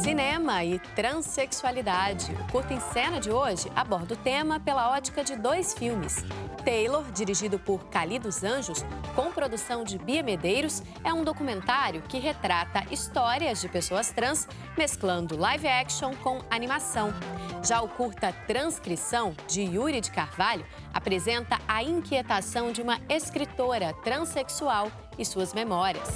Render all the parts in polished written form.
Cinema e transexualidade. O Curta em Cena de hoje aborda o tema pela ótica de dois filmes. Taylor, dirigido por Cali dos Anjos, com produção de Bia Medeiros, é um documentário que retrata histórias de pessoas trans, mesclando live action com animação. Já o curta Transcrição, de Yuri de Carvalho, apresenta a inquietação de uma escritora transexual e suas memórias.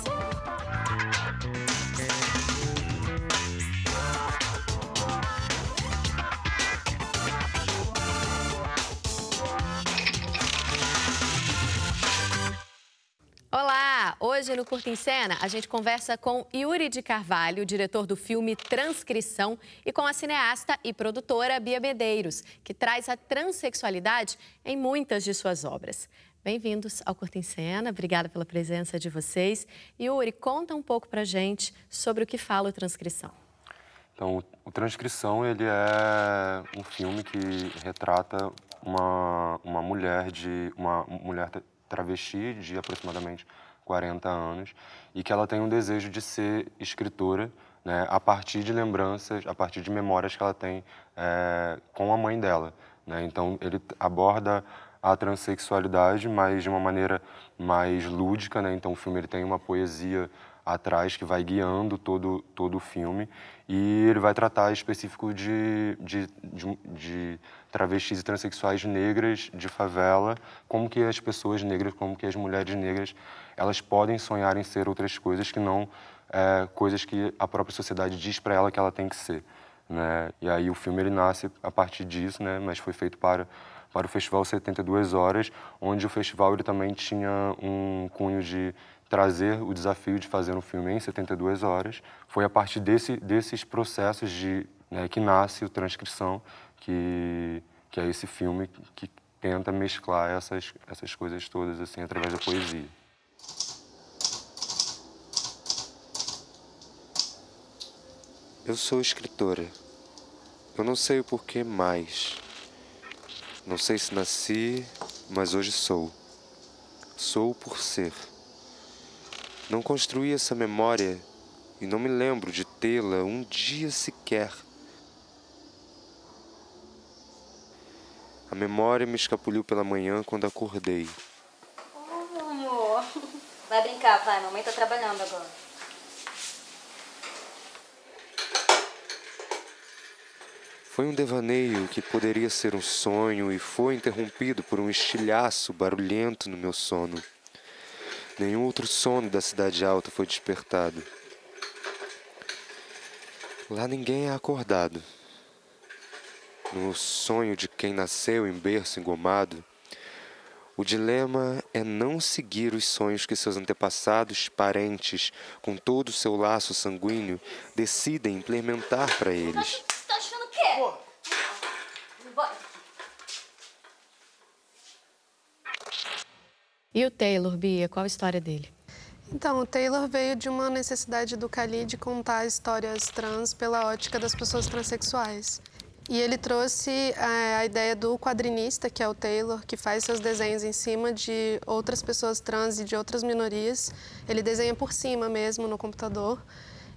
Olá! Hoje no Curta em Cena a gente conversa com Yuri de Carvalho, diretor do filme Transcrição, e com a cineasta e produtora Bia Medeiros, que traz a transexualidade em muitas de suas obras. Bem-vindos ao Curta em Cena, obrigada pela presença de vocês. Yuri, conta um pouco pra gente sobre o que fala o Transcrição. Então, o Transcrição, ele é um filme que retrata uma mulher travesti de aproximadamente 40 anos e que ela tem um desejo de ser escritora, né, a partir de lembranças, a partir de memórias que ela tem com a mãe dela, né? Então, ele aborda a transexualidade, mas de uma maneira mais lúdica, né? Então, o filme ele tem uma poesia atrás que vai guiando todo o filme, e ele vai tratar específico de travestis e transexuais negras de favela, como que as pessoas negras, como que as mulheres negras, elas podem sonhar em ser outras coisas que não coisas que a própria sociedade diz para ela que ela tem que ser, né? E aí o filme ele nasce a partir disso, né? Mas foi feito para o Festival 72 Horas, onde o festival ele também tinha um cunho de trazer o desafio de fazer um filme em 72 horas. Foi a partir desses processos que nasce o Transcrição, que é esse filme que tenta mesclar essas coisas todas assim, através da poesia. Eu sou escritora. Eu não sei o porquê mais. Não sei se nasci, mas hoje sou. Sou por ser. Não construí essa memória e não me lembro de tê-la um dia sequer. A memória me escapuliu pela manhã quando acordei. Oh, meu amor. Vai brincar, vai. Mamãe tá trabalhando agora. Foi um devaneio que poderia ser um sonho e foi interrompido por um estilhaço barulhento no meu sono. Nenhum outro sono da cidade alta foi despertado. Lá ninguém é acordado. No sonho de quem nasceu em berço engomado, o dilema é não seguir os sonhos que seus antepassados, parentes, com todo o seu laço sanguíneo, decidem implementar para eles. Você tá achando o quê? Bora. E o Taylor, Bia, qual a história dele? Então, o Taylor veio de uma necessidade do Cali de contar histórias trans pela ótica das pessoas transexuais. E ele trouxe a ideia do quadrinista, que é o Taylor, que faz seus desenhos em cima de outras pessoas trans e de outras minorias. Ele desenha por cima mesmo, no computador.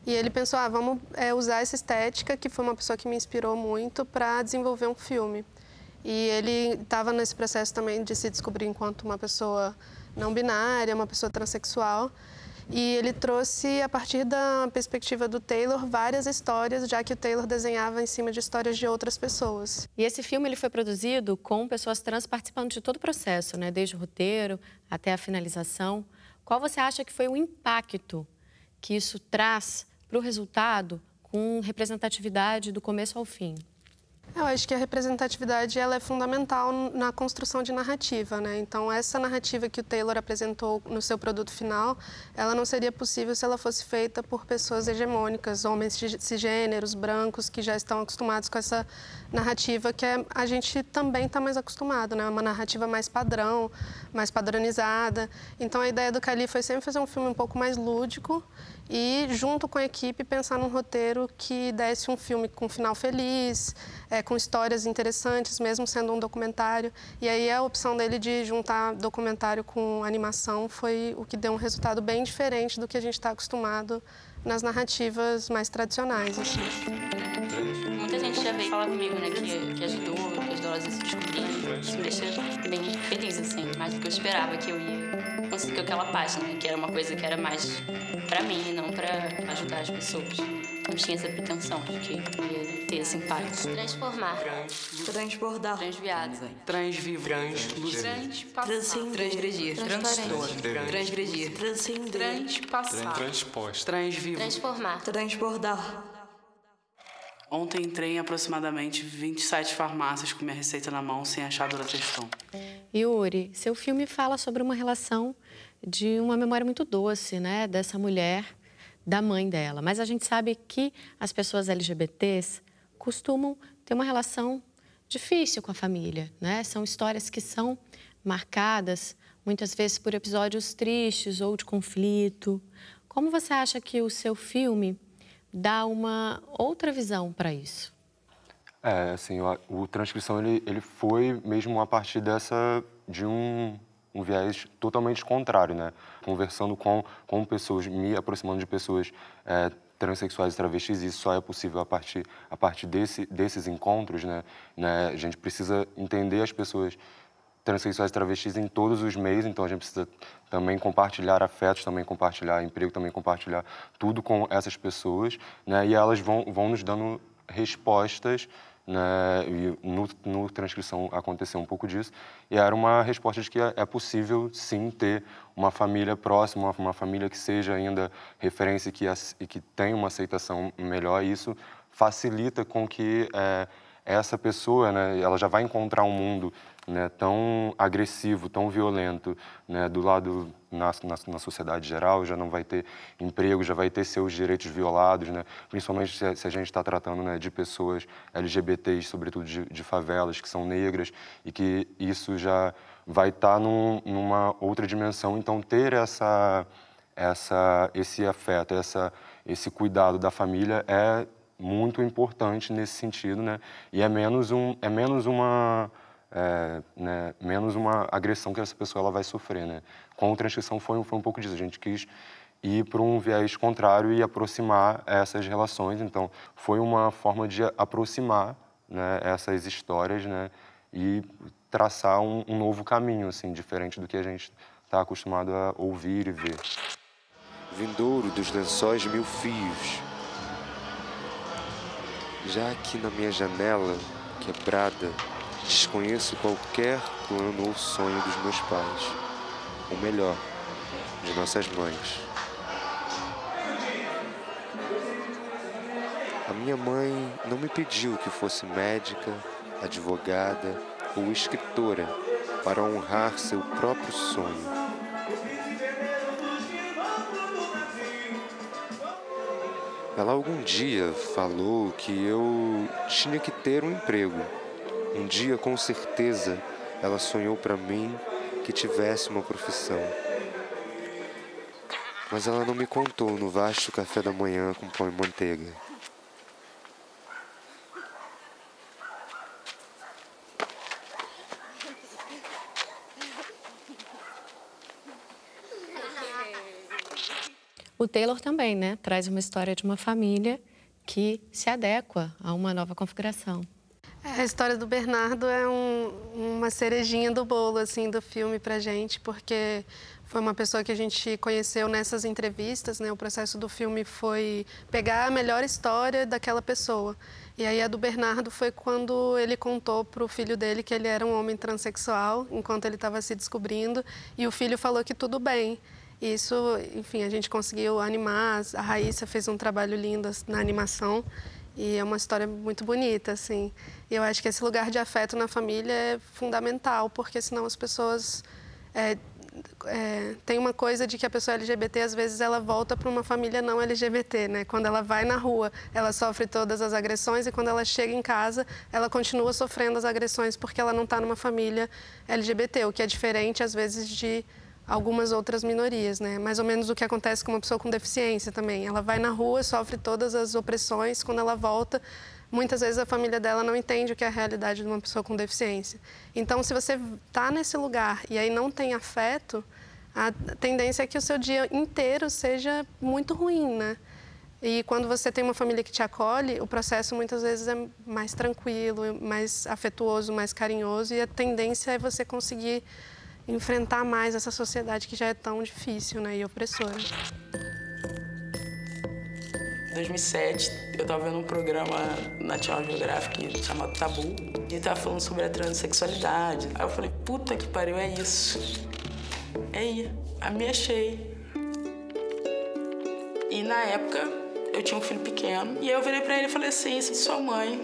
E ele pensou, vamos usar essa estética, que foi uma pessoa que me inspirou muito, para desenvolver um filme. E ele estava nesse processo também de se descobrir enquanto uma pessoa não binária, uma pessoa transexual. E ele trouxe, a partir da perspectiva do Taylor, várias histórias, já que o Taylor desenhava em cima de histórias de outras pessoas. E esse filme ele foi produzido com pessoas trans participando de todo o processo, né? Desde o roteiro até a finalização. Qual você acha que foi o impacto que isso traz para o resultado com representatividade do começo ao fim? Eu acho que a representatividade ela é fundamental na construção de narrativa, né? Então, essa narrativa que o Taylor apresentou no seu produto final, ela não seria possível se ela fosse feita por pessoas hegemônicas, homens cisgêneros, brancos, que já estão acostumados com essa narrativa que a gente também está mais acostumado, né? Uma narrativa mais padrão, mais padronizada. Então, a ideia do Cali foi sempre fazer um filme um pouco mais lúdico e, junto com a equipe, pensar num roteiro que desse um filme com um final feliz, com histórias interessantes, mesmo sendo um documentário. E aí a opção dele de juntar documentário com animação foi o que deu um resultado bem diferente do que a gente está acostumado nas narrativas mais tradicionais, assim. Muita gente já veio falar comigo, né, que ajudou elas a se descobrirem. Isso me deixa bem feliz, assim, mais do que eu esperava que eu ia conseguir aquela página, né, que era uma coisa que era mais pra mim e não pra ajudar as pessoas. Não tinha essa pretensão de que ia ter esse impacto. Transformar. Transbordar. Transviado. Transvivo. Translúcido. Transpassar. Transgredir. Transitor. Transgredir. Transcender. Transpassar. Transposta. Transvivo. Transformar. Transbordar. Ontem entrei em aproximadamente 27 farmácias com minha receita na mão sem achar Durateston. Yuri, seu filme fala sobre uma relação de uma memória muito doce, né, dessa mulher, da mãe dela. Mas a gente sabe que as pessoas LGBTs costumam ter uma relação difícil com a família, né? São histórias que são marcadas muitas vezes por episódios tristes ou de conflito. Como você acha que o seu filme dá uma outra visão para isso? Assim, o Transcrição, ele foi mesmo a partir de um viés totalmente contrário, né? Conversando com pessoas, me aproximando de pessoas transexuais e travestis, isso só é possível a partir desses encontros, né? A gente precisa entender as pessoas transexuais e travestis em todos os meios, então a gente precisa também compartilhar afetos, também compartilhar emprego, também compartilhar tudo com essas pessoas, né? E elas vão nos dando respostas, né? E no Transcrição aconteceu um pouco disso, e era uma resposta de que é possível, sim, ter uma família próxima, uma família que seja ainda referência e que tenha uma aceitação melhor, e isso facilita com que essa pessoa, né, ela já vai encontrar um mundo, né, tão agressivo, tão violento, né, do lado na sociedade geral, já não vai ter emprego, já vai ter seus direitos violados, né, principalmente se a gente está tratando, né, de pessoas LGBTs, sobretudo de favelas, que são negras, e que isso já vai estar numa outra dimensão. Então, ter esse afeto, esse cuidado da família é muito importante nesse sentido, né? E é menos uma agressão que essa pessoa ela vai sofrer, né? Com a Transcrição foi um pouco disso. A gente quis ir para um viés contrário e aproximar essas relações. Então, foi uma forma de aproximar, né, essas histórias, né, e traçar um novo caminho, assim, diferente do que a gente está acostumado a ouvir e ver. Vindouro dos lençóis de 1000 fios. Já aqui na minha janela, quebrada, desconheço qualquer plano ou sonho dos meus pais. Ou melhor, de nossas mães. A minha mãe não me pediu que fosse médica, advogada ou escritora para honrar seu próprio sonho. Ela algum dia falou que eu tinha que ter um emprego. Um dia, com certeza, ela sonhou para mim que tivesse uma profissão. Mas ela não me contou no vasto café da manhã com pão e manteiga. O Taylor também, né, traz uma história de uma família que se adequa a uma nova configuração. A história do Bernardo é uma cerejinha do bolo, assim, do filme pra gente, porque foi uma pessoa que a gente conheceu nessas entrevistas, né? O processo do filme foi pegar a melhor história daquela pessoa. E aí a do Bernardo foi quando ele contou pro filho dele que ele era um homem transexual, enquanto ele estava se descobrindo, e o filho falou que tudo bem. Isso, enfim, a gente conseguiu animar, a Raíssa fez um trabalho lindo na animação e é uma história muito bonita, assim. E eu acho que esse lugar de afeto na família é fundamental, porque senão as pessoas... tem uma coisa de que a pessoa LGBT, às vezes, ela volta para uma família não LGBT, né? Quando ela vai na rua, ela sofre todas as agressões e quando ela chega em casa, ela continua sofrendo as agressões porque ela não está numa família LGBT, o que é diferente, às vezes, de algumas outras minorias, né? Mais ou menos o que acontece com uma pessoa com deficiência também. Ela vai na rua, sofre todas as opressões, quando ela volta, muitas vezes a família dela não entende o que é a realidade de uma pessoa com deficiência. Então, se você está nesse lugar e aí não tem afeto, a tendência é que o seu dia inteiro seja muito ruim, né? E quando você tem uma família que te acolhe, o processo muitas vezes é mais tranquilo, mais afetuoso, mais carinhoso, e a tendência é você conseguir enfrentar mais essa sociedade que já é tão difícil, né, e opressora. Em 2007, eu estava vendo um programa na National Geographic chamado Tabu, e ele estava falando sobre a transexualidade. Aí eu falei, puta que pariu, é isso. É aí, me achei. E na época, eu tinha um filho pequeno, e aí eu virei pra ele e falei assim, se sua mãe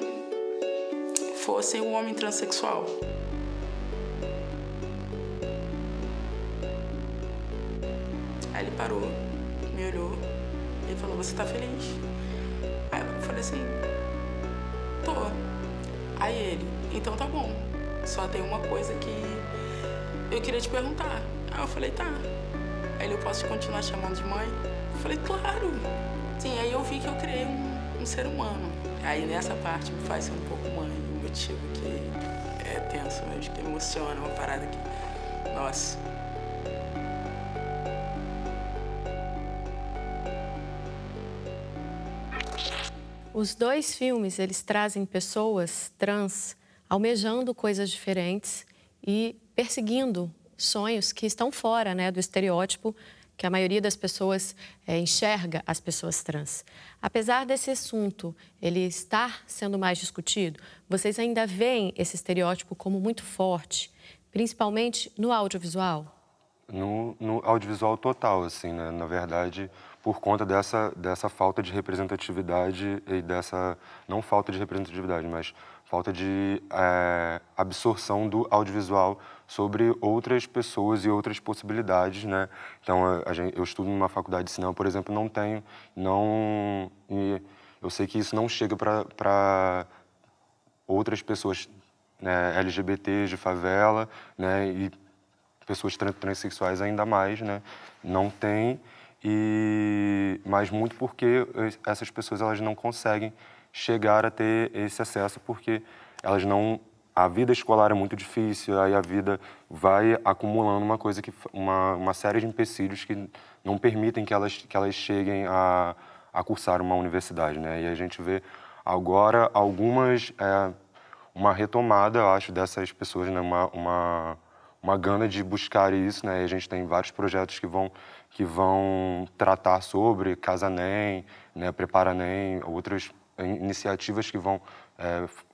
fosse um homem transexual, aí ele parou, me olhou e falou, você tá feliz? Aí eu falei assim, tô. Aí ele, então tá bom, só tem uma coisa que eu queria te perguntar. Aí eu falei, tá. Aí ele, eu posso te continuar chamando de mãe? Eu falei, claro. Sim, aí eu vi que eu criei um ser humano. Aí nessa parte me faz ser um pouco mãe, um motivo que é tenso mesmo, que emociona, uma parada que, nossa. Os dois filmes, eles trazem pessoas trans almejando coisas diferentes e perseguindo sonhos que estão fora, né, do estereótipo que a maioria das pessoas enxerga as pessoas trans. Apesar desse assunto ele estar sendo mais discutido, vocês ainda veem esse estereótipo como muito forte, principalmente no audiovisual? No audiovisual total, assim, né? Na verdade, por conta dessa falta de representatividade e dessa, não falta de representatividade, mas falta de absorção do audiovisual sobre outras pessoas e outras possibilidades, né? Então, eu estudo numa faculdade de cinema, por exemplo, e eu sei que isso não chega para outras pessoas, né, LGBTs de favela, né, e pessoas transexuais ainda mais, né? Não tem, mas muito porque essas pessoas elas não conseguem chegar a ter esse acesso porque elas não, a vida escolar é muito difícil, aí a vida vai acumulando uma série de empecilhos que não permitem que elas cheguem a cursar uma universidade, né? E a gente vê agora uma retomada, eu acho, dessas pessoas, né? Uma gana de buscar isso, né? E a gente tem vários projetos que vão tratar sobre Casanem, né? Preparanem, outras iniciativas que vão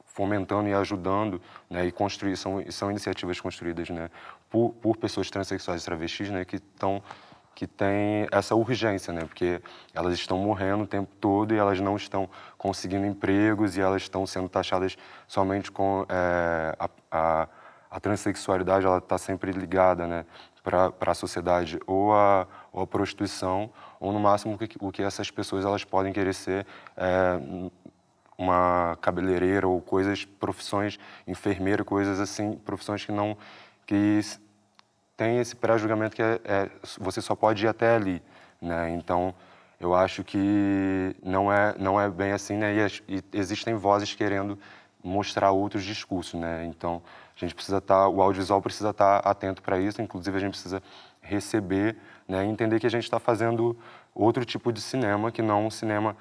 fomentando e ajudando, né? E construir, são iniciativas construídas, né? Por pessoas transexuais e travestis, né? Que têm essa urgência, né? Porque elas estão morrendo o tempo todo e elas não estão conseguindo empregos e elas estão sendo taxadas somente com a transexualidade, ela está sempre ligada, né, para a sociedade ou a prostituição, ou no máximo o que essas pessoas elas podem querer ser uma cabeleireira ou profissões, enfermeira, coisas assim, profissões que tem esse pré-julgamento que você só pode ir até ali, né? Então, eu acho que não é bem assim, né? E existem vozes querendo mostrar outros discursos, né? Então, a gente precisa o audiovisual precisa estar atento para isso, inclusive a gente precisa receber, né? E entender que a gente está fazendo outro tipo de cinema, que não um cinema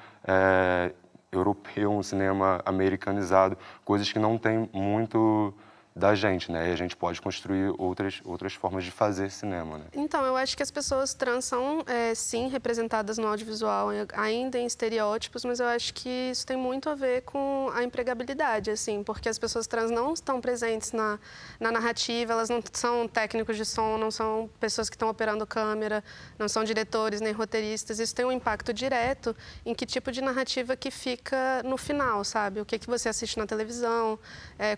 europeu, um cinema americanizado, coisas que não tem muito da gente, né? E a gente pode construir outras formas de fazer cinema, né? Então, eu acho que as pessoas trans são, sim, representadas no audiovisual, ainda em estereótipos, mas eu acho que isso tem muito a ver com a empregabilidade, assim, porque as pessoas trans não estão presentes na narrativa, elas não são técnicos de som, não são pessoas que estão operando câmera, não são diretores nem roteiristas. Isso tem um impacto direto em que tipo de narrativa que fica no final, sabe? O que você assiste na televisão,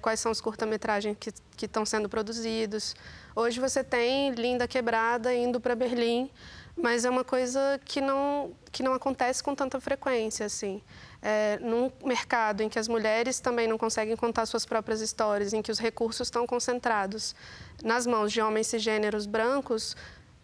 quais são os curta-metragens que estão sendo produzidos. Hoje você tem Linda Quebrada indo para Berlim, mas é uma coisa que não acontece com tanta frequência, assim. Num mercado em que as mulheres também não conseguem contar suas próprias histórias, em que os recursos estão concentrados nas mãos de homens cisgêneros brancos,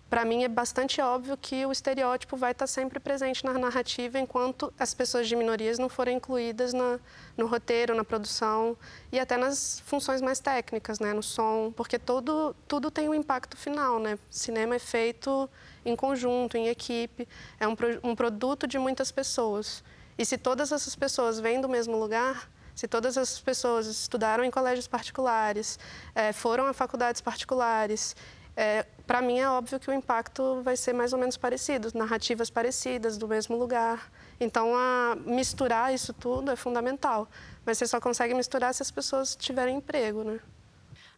para mim é bastante óbvio que o estereótipo vai estar sempre presente na narrativa enquanto as pessoas de minorias não forem incluídas no roteiro, na produção e até nas funções mais técnicas, né, no som, porque tudo tem um impacto final, né? Cinema é feito em conjunto, em equipe, é um produto de muitas pessoas. E se todas essas pessoas vêm do mesmo lugar, se todas essas pessoas estudaram em colégios particulares, foram a faculdades particulares, para mim é óbvio que o impacto vai ser mais ou menos parecido, narrativas parecidas, do mesmo lugar. Então, misturar isso tudo é fundamental. Mas você só consegue misturar se as pessoas tiverem emprego, né?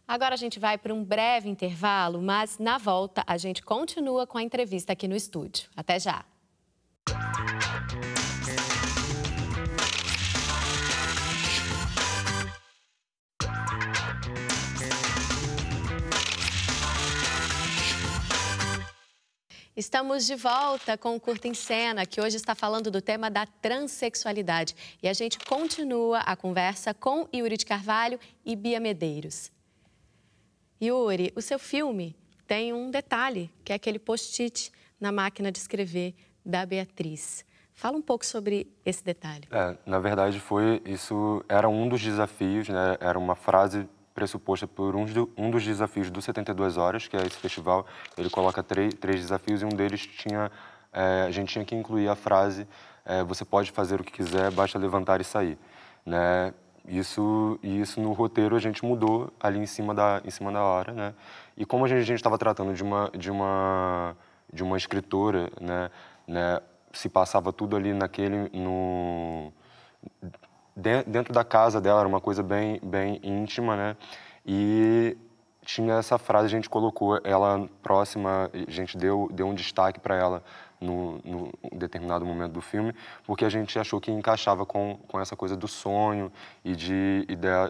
Agora a gente vai para um breve intervalo, mas na volta a gente continua com a entrevista aqui no estúdio. Até já! Estamos de volta com o Curta em Cena, que hoje está falando do tema da transexualidade. E a gente continua a conversa com Yuri de Carvalho e Bia Medeiros. Yuri, o seu filme tem um detalhe, que é aquele post-it na máquina de escrever da Beatriz. Fala um pouco sobre esse detalhe. Na verdade, isso era um dos desafios, né? Era uma frase pressuposta por um dos desafios do 72 Horas, que é esse festival. Ele coloca três desafios e um deles a gente tinha que incluir a frase você pode fazer o que quiser, basta levantar e sair, né? Isso no roteiro a gente mudou ali em cima da hora, né? E como a gente estava tratando de uma escritora, né, se passava tudo ali dentro da casa dela, era uma coisa bem íntima, né? E tinha essa frase, a gente colocou ela próxima, a gente deu um destaque para ela no determinado momento do filme, porque a gente achou que encaixava com essa coisa do sonho e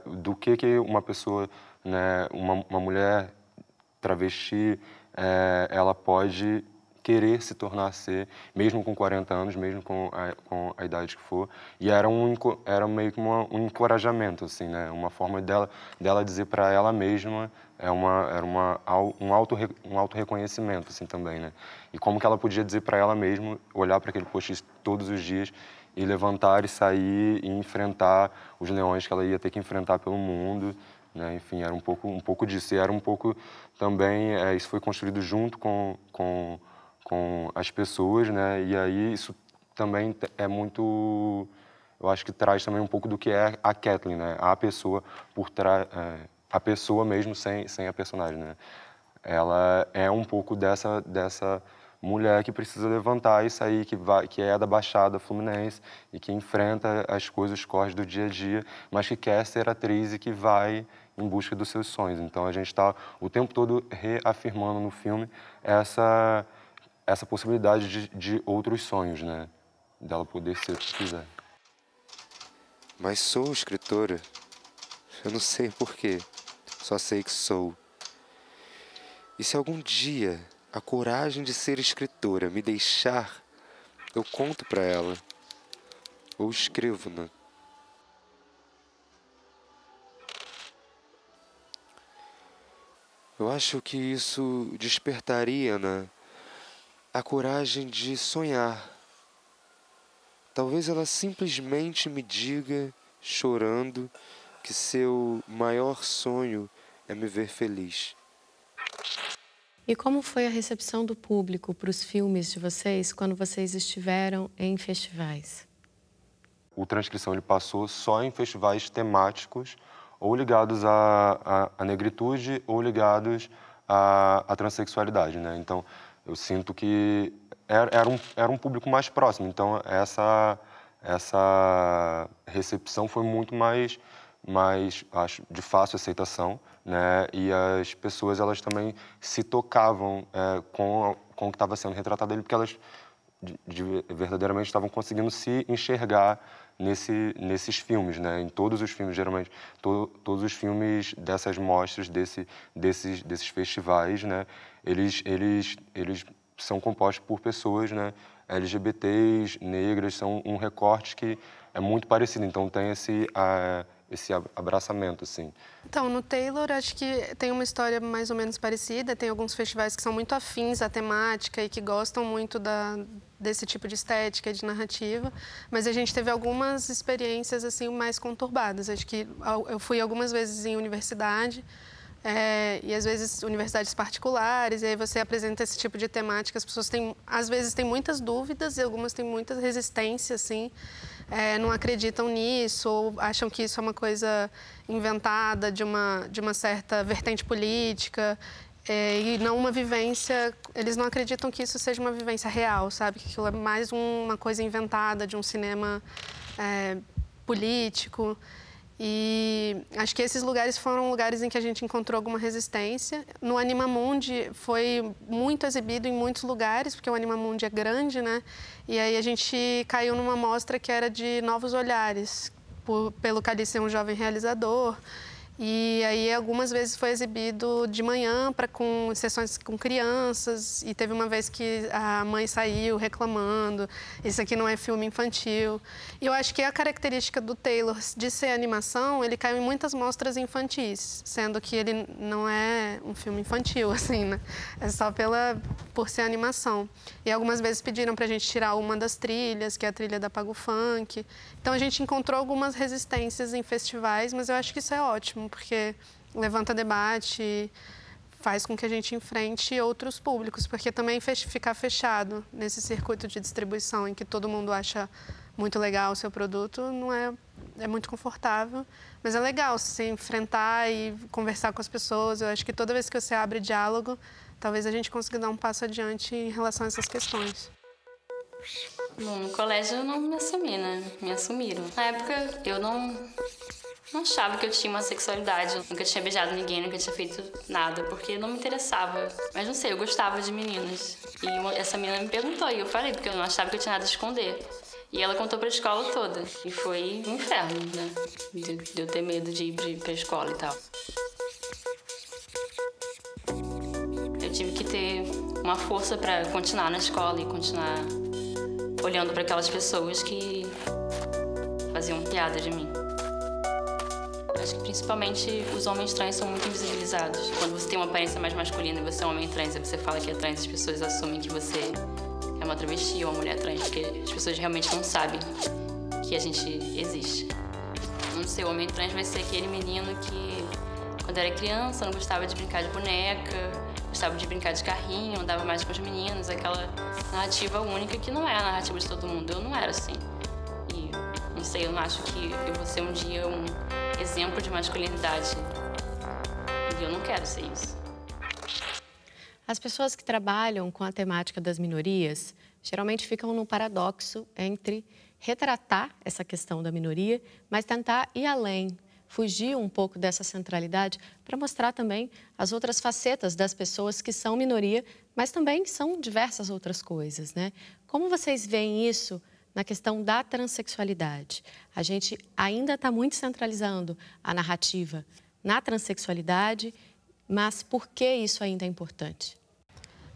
do que uma pessoa, né, uma mulher travesti, ela pode querer se tornar ser, mesmo com 40 anos, mesmo com a idade que for. E era meio que um encorajamento, assim, né? Uma forma dela dizer para ela mesma, era um auto-reconhecimento, assim, também, né? E como que ela podia dizer para ela mesma, olhar para aquele post todos os dias e levantar e sair e enfrentar os leões que ela ia ter que enfrentar pelo mundo, né? Enfim, era um pouco disso. E era um pouco também, isso foi construído junto com as pessoas, né? E aí isso também é muito, eu acho que traz também um pouco do que é a Kathleen, né? A pessoa por trás, a pessoa mesmo sem a personagem, né? Ela é um pouco dessa mulher que precisa levantar e sair, que é da Baixada Fluminense e que enfrenta as coisas, os corres do dia a dia, mas que quer ser atriz e que vai em busca dos seus sonhos. Então a gente está o tempo todo reafirmando no filme essa possibilidade de outros sonhos, né? Dela poder ser o que quiser. Mas sou escritora. Eu não sei porquê. Só sei que sou. E se algum dia a coragem de ser escritora me deixar, eu conto pra ela. Ou escrevo, né? Eu acho que isso despertaria, né? A coragem de sonhar. Talvez ela simplesmente me diga, chorando, que seu maior sonho é me ver feliz. E como foi a recepção do público para os filmes de vocês quando vocês estiveram em festivais? O Transcrição ele passou só em festivais temáticos, ou ligados à negritude, ou ligados à transexualidade, né? Então, eu sinto que era um público mais próximo. Então, essa recepção foi muito mais, acho, de fácil aceitação, né? E as pessoas, elas também se tocavam com o que estava sendo retratado ali, porque elas verdadeiramente estavam conseguindo se enxergar nesses filmes, né? Em todos os filmes, geralmente, todos os filmes dessas mostras, desses festivais, né? Eles são compostos por pessoas, né? LGBTs, negras, são um recorte que é muito parecido. Então tem esse abraçamento, assim. Então, no Taylor, acho que tem uma história mais ou menos parecida. Tem alguns festivais que são muito afins à temática e que gostam muito desse tipo de estética e de narrativa. Mas a gente teve algumas experiências assim mais conturbadas. Acho que eu fui algumas vezes em universidade, e às vezes universidades particulares, e aí você apresenta esse tipo de temática. As pessoas às vezes têm muitas dúvidas e algumas têm muita resistência, assim. Não acreditam nisso ou acham que isso é uma coisa inventada de uma certa vertente política e não uma vivência. Eles não acreditam que isso seja uma vivência real, sabe? Que aquilo é mais uma coisa inventada de um cinema político. E acho que esses lugares foram lugares em que a gente encontrou alguma resistência. No Animamundi foi muito exibido em muitos lugares, porque o Animamundi é grande, né? E aí a gente caiu numa mostra que era de novos olhares, pelo Cali ser um jovem realizador. E aí algumas vezes foi exibido de manhã com sessões com crianças, e teve uma vez que a mãe saiu reclamando, isso aqui não é filme infantil. E eu acho que a característica do Taylor de ser animação, ele caiu em muitas mostras infantis, sendo que ele não é um filme infantil, assim, né? É só por ser animação. E algumas vezes pediram pra gente tirar uma das trilhas, que é a trilha da Pago Funk. Então a gente encontrou algumas resistências em festivais, mas eu acho que isso é ótimo, porque levanta debate, faz com que a gente enfrente outros públicos, porque também ficar fechado nesse circuito de distribuição em que todo mundo acha muito legal o seu produto não é muito confortável, mas é legal se enfrentar e conversar com as pessoas. Eu acho que toda vez que você abre diálogo, talvez a gente consiga dar um passo adiante em relação a essas questões. Bom, no colégio eu não me assumi, né? Me assumiram. Na época eu não achava que eu tinha uma sexualidade. Eu nunca tinha beijado ninguém, nunca tinha feito nada, porque não me interessava. Mas não sei, eu gostava de meninas. E essa menina me perguntou e eu falei, porque eu não achava que eu tinha nada a esconder. E ela contou pra escola toda. E foi um inferno, né? De eu ter medo de ir pra escola e tal. Eu tive que ter uma força pra continuar na escola e continuar olhando para aquelas pessoas que faziam piada de mim. Acho que principalmente os homens trans são muito invisibilizados. Quando você tem uma aparência mais masculina e você é um homem trans e você fala que é trans, as pessoas assumem que você é uma travesti ou uma mulher trans, porque as pessoas realmente não sabem que a gente existe. Não sei, o homem trans vai ser aquele menino que, quando era criança, não gostava de brincar de boneca, gostava de brincar de carrinho, andava mais com os meninos, aquela narrativa única que não é a narrativa de todo mundo. Eu não era assim. E, não sei, eu não acho que eu vou ser um dia um exemplo de masculinidade. E eu não quero ser isso. As pessoas que trabalham com a temática das minorias geralmente ficam num paradoxo entre retratar essa questão da minoria, mas tentar ir além, fugir um pouco dessa centralidade para mostrar também as outras facetas das pessoas que são minoria, mas também são diversas outras coisas, né? Como vocês veem isso na questão da transexualidade? A gente ainda está muito centralizando a narrativa na transexualidade, mas por que isso ainda é importante?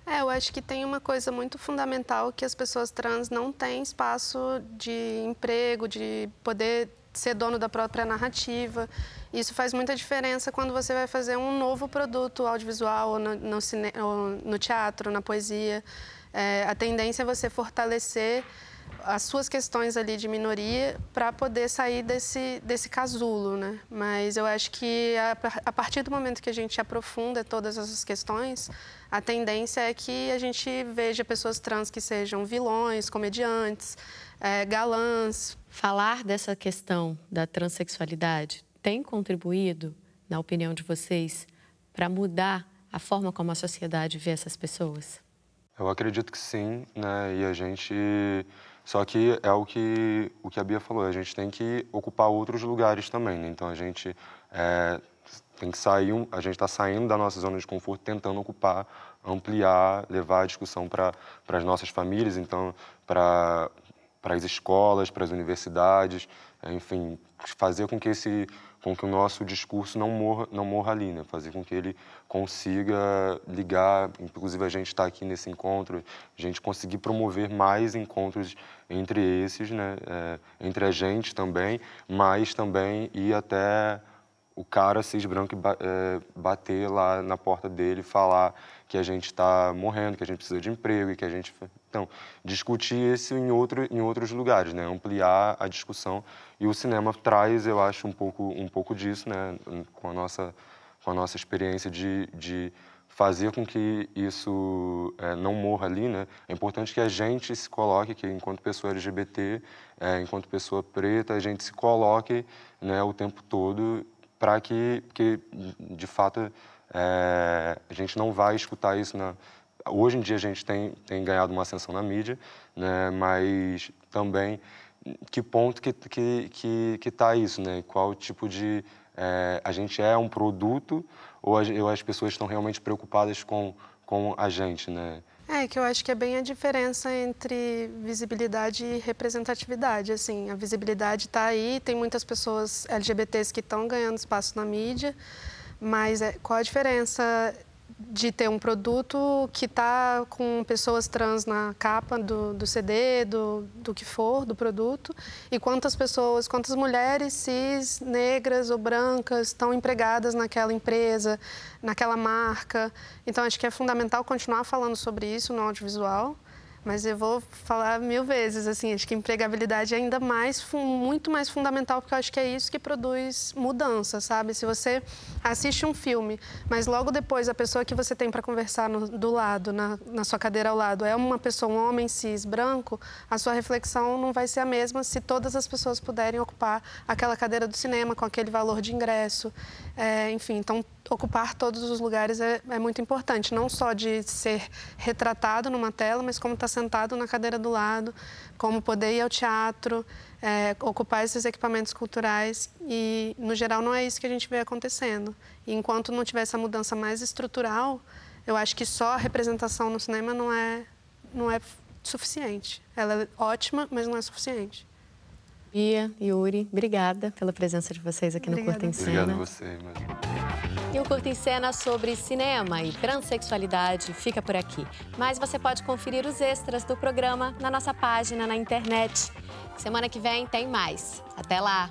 Eu acho que tem uma coisa muito fundamental que as pessoas trans não têm espaço de emprego, de poder ser dono da própria narrativa. Isso faz muita diferença quando você vai fazer um novo produto audiovisual, ou no teatro, na poesia. A tendência é você fortalecer as suas questões ali de minoria para poder sair desse casulo, né? Mas eu acho que a partir do momento que a gente aprofunda todas essas questões, a tendência é que a gente veja pessoas trans que sejam vilões, comediantes, galãs. Falar dessa questão da transexualidade tem contribuído, na opinião de vocês, para mudar a forma como a sociedade vê essas pessoas? Eu acredito que sim, né? E a gente... Só que é o que a Bia falou, a gente tem que ocupar outros lugares também, né? Então a gente tem que sair, a gente está saindo da nossa zona de conforto, tentando ocupar, ampliar, levar a discussão para as nossas famílias, então para as escolas, para as universidades, enfim, fazer com que esse com que o nosso discurso não morra ali, né? Fazer com que ele consiga ligar, inclusive a gente está aqui nesse encontro, a gente conseguir promover mais encontros entre esses, né? Entre a gente também, mas também ir até o cara cis branco bater lá na porta dele, falar que a gente está morrendo, que a gente precisa de emprego e que a gente... Então, discutir isso em outros lugares, né? Ampliar a discussão. E o cinema traz, eu acho, um pouco disso, né? Com a nossa experiência de fazer com que isso não morra ali, né? É importante que a gente se coloque, que enquanto pessoa LGBT, enquanto pessoa preta, a gente se coloque, né, o tempo todo para que, de fato, a gente não vai escutar isso Hoje em dia a gente tem ganhado uma ascensão na mídia, né? Mas também que ponto que está isso, né? Qual tipo de... a gente é um produto ou as pessoas estão realmente preocupadas com a gente, né? Que eu acho que é bem a diferença entre visibilidade e representatividade, assim. A visibilidade está aí, tem muitas pessoas LGBTs que estão ganhando espaço na mídia, mas qual a diferença de ter um produto que está com pessoas trans na capa do CD, do que for, do produto, e quantas mulheres cis, negras ou brancas estão empregadas naquela empresa, naquela marca. Então, acho que é fundamental continuar falando sobre isso no audiovisual, mas eu vou falar 1000 vezes, assim, acho que a empregabilidade é ainda muito mais fundamental, porque eu acho que é isso que produz mudança, sabe? Se você assiste um filme, mas logo depois a pessoa que você tem para conversar do lado, na sua cadeira ao lado, é uma pessoa, um homem cis, branco, a sua reflexão não vai ser a mesma se todas as pessoas puderem ocupar aquela cadeira do cinema com aquele valor de ingresso. Enfim, então, ocupar todos os lugares é muito importante, não só de ser retratado numa tela, mas como estar sentado na cadeira do lado, como poder ir ao teatro, ocupar esses equipamentos culturais e, no geral, não é isso que a gente vê acontecendo. E enquanto não tiver essa mudança mais estrutural, eu acho que só a representação no cinema não é suficiente. Ela é ótima, mas não é suficiente. Bia, Yuri, obrigada pela presença de vocês aqui no Curta em Cena. Obrigado a você, E o Curta em Cena sobre cinema e transexualidade fica por aqui. Mas você pode conferir os extras do programa na nossa página na internet. Semana que vem tem mais. Até lá!